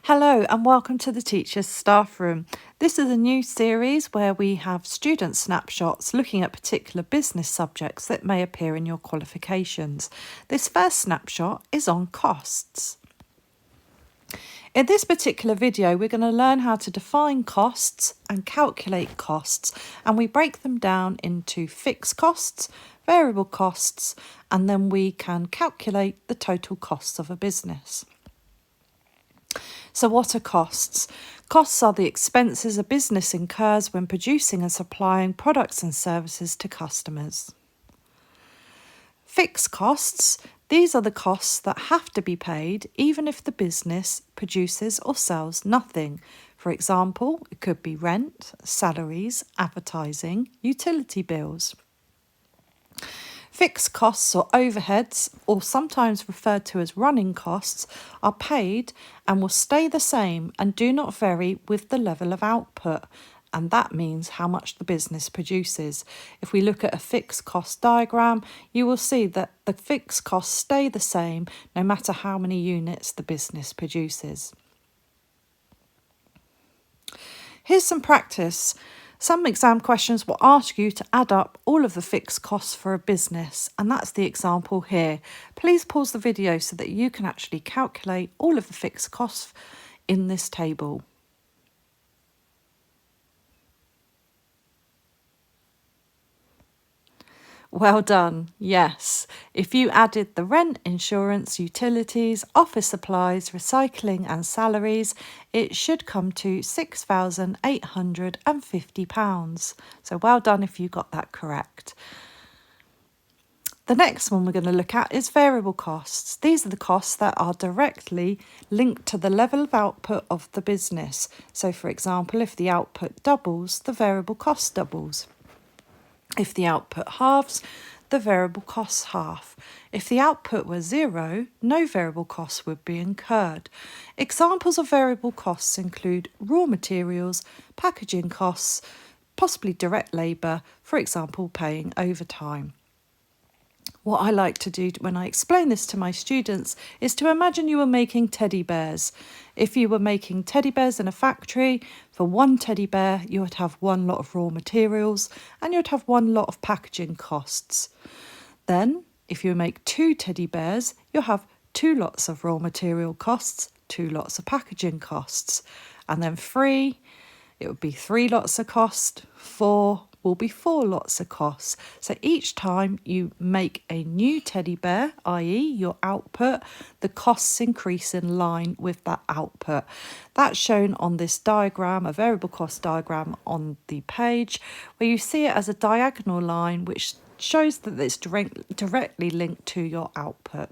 Hello and welcome to the Teacher's Staff Room. This is a new series where we have student snapshots looking at particular business subjects that may appear in your qualifications. This first snapshot is on costs. In this particular video, we're going to learn how to define costs and calculate costs, and we break them down into fixed costs, variable costs, and then we can calculate the total costs of a business. So what are costs? Costs are the expenses a business incurs when producing and supplying products and services to customers. Fixed costs, these are the costs that have to be paid even if the business produces or sells nothing. For example, it could be rent, salaries, advertising, utility bills. Fixed costs or overheads, or sometimes referred to as running costs, are paid and will stay the same and do not vary with the level of output, and that means how much the business produces. If we look at a fixed cost diagram, you will see that the fixed costs stay the same no matter how many units the business produces. Here's some practice. Some exam questions will ask you to add up all of the fixed costs for a business, and that's the example here. Please pause the video so that you can actually calculate all of the fixed costs in this table. Well done, yes. If you added the rent, insurance, utilities, office supplies, recycling and salaries, it should come to £6,850. So well done if you got that correct. The next one we're going to look at is variable costs. These are the costs that are directly linked to the level of output of the business. So for example, if the output doubles, the variable cost doubles. If the output halves, the variable costs half. If the output were zero, no variable costs would be incurred. Examples of variable costs include raw materials, packaging costs, possibly direct labour, for example, paying overtime. What I like to do when I explain this to my students is to imagine you were making teddy bears. If you were making teddy bears in a factory, for one teddy bear you would have one lot of raw materials and you'd have one lot of packaging costs. Then, if you make two teddy bears, you'll have two lots of raw material costs, two lots of packaging costs. And then three, it would be three lots of cost, four will be four lots of costs. So each time you make a new teddy bear, i.e. your output, the costs increase in line with that output. That's shown on this diagram, a variable cost diagram on the page, where you see it as a diagonal line which shows that it's directly linked to your output.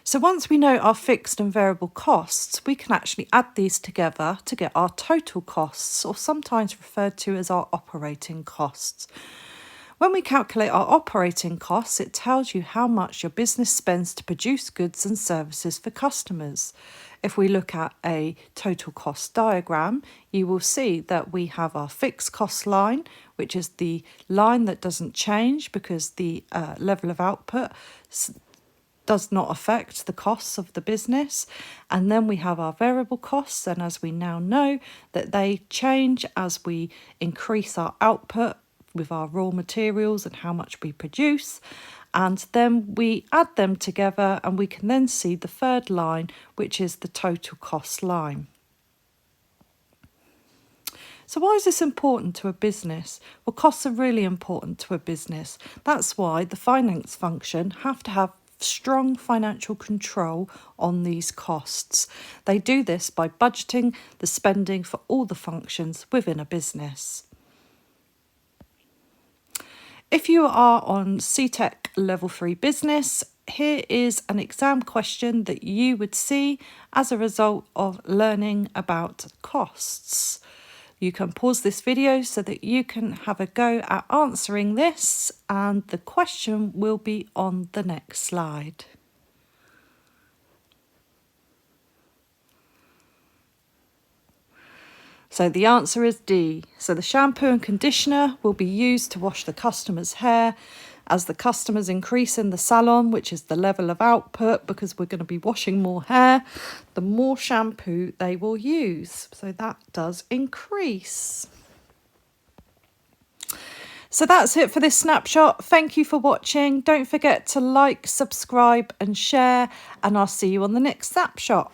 So once we know our fixed and variable costs, we can actually add these together to get our total costs, or sometimes referred to as our operating costs. When we calculate our operating costs, it tells you how much your business spends to produce goods and services for customers. If we look at a total cost diagram, you will see that we have our fixed cost line, which is the line that doesn't change because the level of output does not affect the costs of the business. And then we have our variable costs, and as we now know that they change as we increase our output with our raw materials and how much we produce, and then we add them together and we can then see the third line, which is the total cost line. So why is this important to a business? Well, costs are really important to a business. That's why the finance function have to have strong financial control on these costs. They do this by budgeting the spending for all the functions within a business. If you are on CTEC Level 3 Business, here is an exam question that you would see as a result of learning about costs. You can pause this video so that you can have a go at answering this, and the question will be on the next slide. So the answer is D. So the shampoo and conditioner will be used to wash the customer's hair, As the customers increase in the salon, which is the level of output because we're going to be washing more hair, the more shampoo they will use. So that does increase. So that's it for this snapshot. Thank you for watching. Don't forget to like, subscribe and share, and I'll see you on the next snapshot.